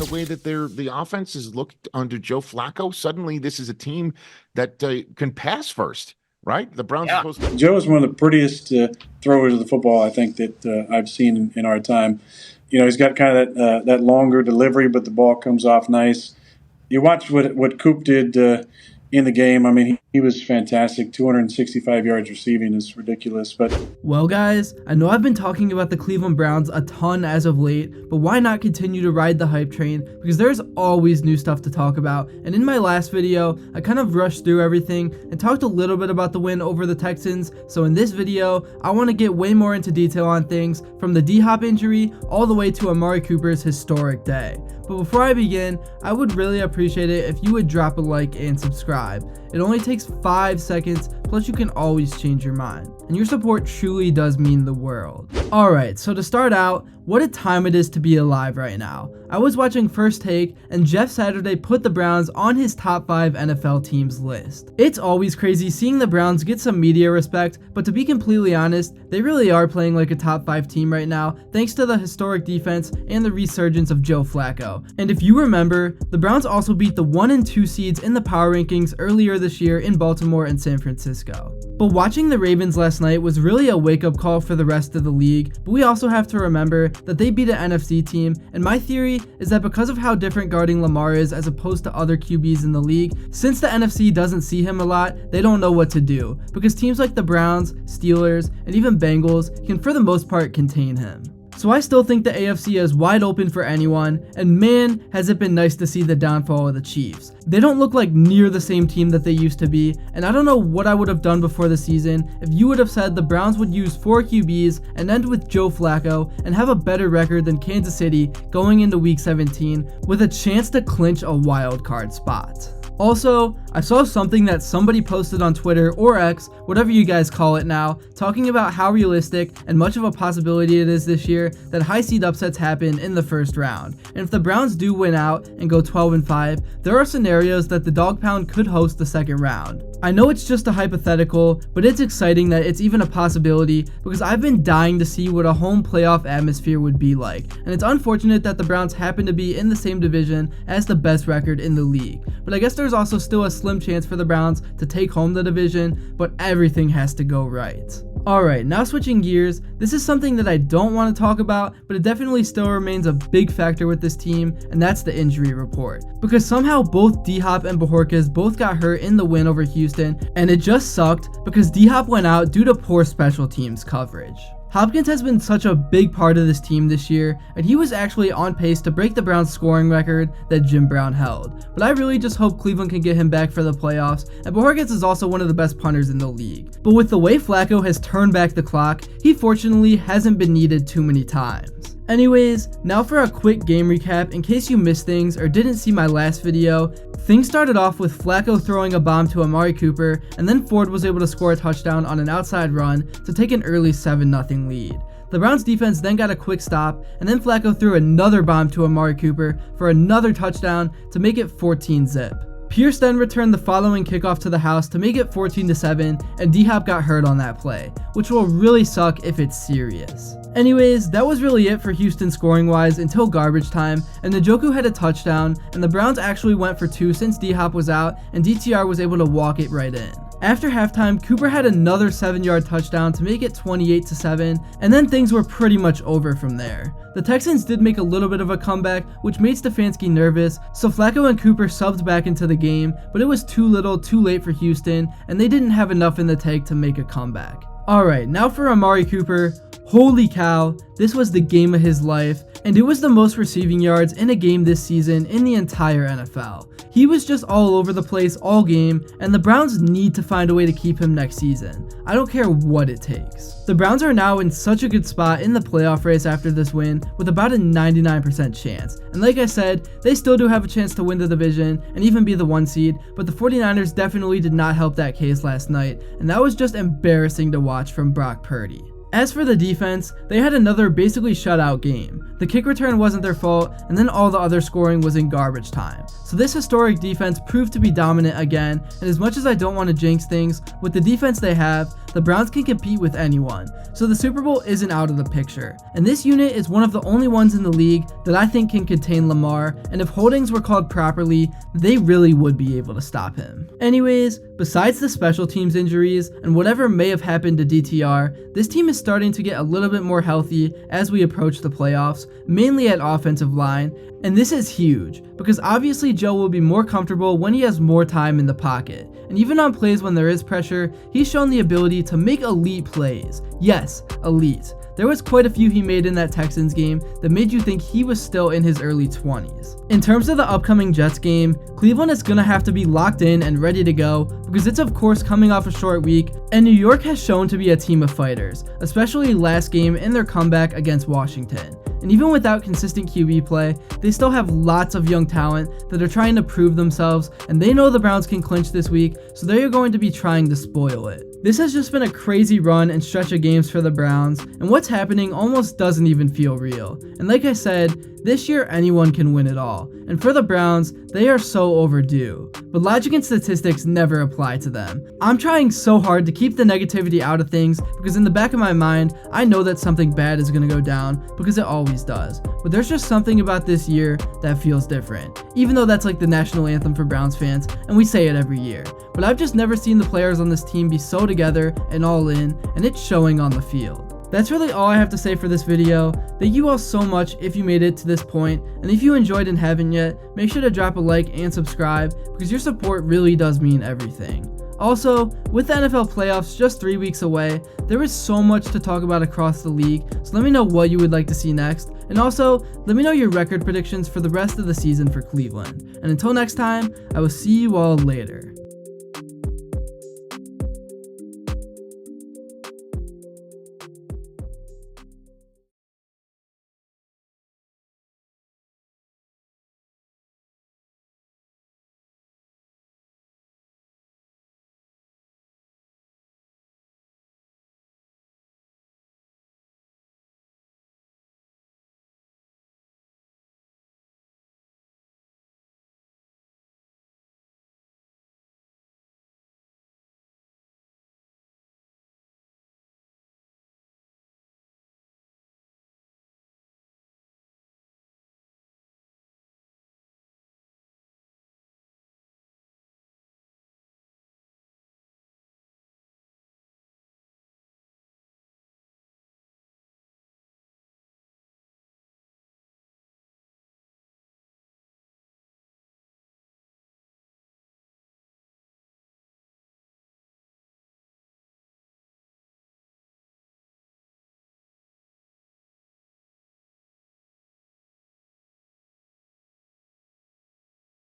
the way that the offense has looked under Joe Flacco. Suddenly, this is a team that can pass first, right? The Browns are supposed to. Joe is one of the prettiest throwers of the football I think that I've seen in our time. You know, he's got kind of that longer delivery, but the ball comes off nice. You watch what Coop did in the game. I mean, he was fantastic. 265 yards receiving is ridiculous. But well, guys, I know I've been talking about the Cleveland Browns a ton as of late, but why not continue to ride the hype train? Because there's always new stuff to talk about. And in my last video, I kind of rushed through everything and talked a little bit about the win over the Texans. So in this video, I want to get way more into detail on things from the Dhop injury all the way to Amari Cooper's historic day. But before I begin, I would really appreciate it if you would drop a like and subscribe. It only takes 5 seconds, plus you can always change your mind. And your support truly does mean the world. Alright, so to start out, what a time it is to be alive right now. I was watching First Take, and Jeff Saturday put the Browns on his top 5 NFL teams list. It's always crazy seeing the Browns get some media respect, but to be completely honest, they really are playing like a top 5 team right now, thanks to the historic defense and the resurgence of Joe Flacco. And if you remember, the Browns also beat the 1 and 2 seeds in the power rankings earlier this year in Baltimore and San Francisco. But watching the Ravens last night was really a wake-up call for the rest of the league, but we also have to remember that they beat an NFC team, and my theory is that because of how different guarding Lamar is as opposed to other QBs in the league, since the NFC doesn't see him a lot, they don't know what to do, because teams like the Browns, Steelers, and even Bengals can for the most part contain him. So I still think the AFC is wide open for anyone, and man, has it been nice to see the downfall of the Chiefs. They don't look like near the same team that they used to be, and I don't know what I would have done before the season if you would have said the Browns would use 4 QBs and end with Joe Flacco and have a better record than Kansas City going into Week 17 with a chance to clinch a wild card spot. Also, I saw something that somebody posted on Twitter or X, whatever you guys call it now, talking about how realistic and much of a possibility it is this year that high seed upsets happen in the first round. And if the Browns do win out and go 12-5, there are scenarios that the Dog Pound could host the second round. I know it's just a hypothetical, but it's exciting that it's even a possibility because I've been dying to see what a home playoff atmosphere would be like. And it's unfortunate that the Browns happen to be in the same division as the best record in the league. But I guess there's also still a slim chance for the Browns to take home the division, but everything has to go right. Alright, now switching gears, this is something that I don't want to talk about, but it definitely still remains a big factor with this team, and that's the injury report. Because somehow both Dhop and Bojorquez both got hurt in the win over Houston, and it just sucked because Dhop went out due to poor special teams coverage. Hopkins has been such a big part of this team this year, and he was actually on pace to break the Browns' scoring record that Jim Brown held. But I really just hope Cleveland can get him back for the playoffs, and Bojorquez is also one of the best punters in the league. But with the way Flacco has turned back the clock, he fortunately hasn't been needed too many times. Anyways, now for a quick game recap in case you missed things or didn't see my last video. Things started off with Flacco throwing a bomb to Amari Cooper, and then Ford was able to score a touchdown on an outside run to take an early 7-0 lead. The Browns defense then got a quick stop, and then Flacco threw another bomb to Amari Cooper for another touchdown to make it 14-zip. Pierce then returned the following kickoff to the house to make it 14-7, and Dhop got hurt on that play, which will really suck if it's serious. Anyways, that was really it for Houston scoring wise until garbage time, and Njoku had a touchdown, and the Browns actually went for 2 since Dhop was out, and DTR was able to walk it right in. After halftime, Cooper had another 7-yard touchdown to make it 28-7, and then things were pretty much over from there. The Texans did make a little bit of a comeback, which made Stefanski nervous, so Flacco and Cooper subbed back into the game, but it was too little too late for Houston, and they didn't have enough in the tank to make a comeback. Alright, now for Amari Cooper. Holy cow, this was the game of his life, and it was the most receiving yards in a game this season in the entire NFL. He was just all over the place all game, and the Browns need to find a way to keep him next season. I don't care what it takes. The Browns are now in such a good spot in the playoff race after this win with about a 99% chance. And like I said, they still do have a chance to win the division and even be the 1 seed, but the 49ers definitely did not help that case last night, and that was just embarrassing to watch from Brock Purdy. As for the defense, they had another basically shutout game. The kick return wasn't their fault, and then all the other scoring was in garbage time. So this historic defense proved to be dominant again, and as much as I don't want to jinx things, with the defense they have, the Browns can compete with anyone, so the Super Bowl isn't out of the picture. And this unit is one of the only ones in the league that I think can contain Lamar, and if holdings were called properly, they really would be able to stop him. Anyways, besides the special teams injuries and whatever may have happened to DTR, this team is starting to get a little bit more healthy as we approach the playoffs, mainly at offensive line, and this is huge, because obviously Joe will be more comfortable when he has more time in the pocket, and even on plays when there is pressure, he's shown the ability to make elite plays. Yes, elite. There was quite a few he made in that Texans game that made you think he was still in his early 20s. In terms of the upcoming Jets game, Cleveland is going to have to be locked in and ready to go because it's of course coming off a short week, and New York has shown to be a team of fighters, especially last game in their comeback against Washington. And even without consistent QB play, they still have lots of young talent that are trying to prove themselves, and they know the Browns can clinch this week, so they are going to be trying to spoil it. This has just been a crazy run and stretch of games for the Browns, and what's happening almost doesn't even feel real. And like I said, this year anyone can win it all, and for the Browns, they are so overdue. But logic and statistics never apply to them. I'm trying so hard to keep the negativity out of things because in the back of my mind, I know that something bad is going to go down because it always does. But there's just something about this year that feels different, even though that's like the national anthem for Browns fans, and we say it every year. But I've just never seen the players on this team be so together and all in, and it's showing on the field. That's really all I have to say for this video. Thank you all so much if you made it to this point, and if you enjoyed and haven't yet, make sure to drop a like and subscribe because your support really does mean everything. Also, with the NFL playoffs just 3 weeks away, there is so much to talk about across the league, so let me know what you would like to see next, and also, let me know your record predictions for the rest of the season for Cleveland. And until next time, I will see you all later.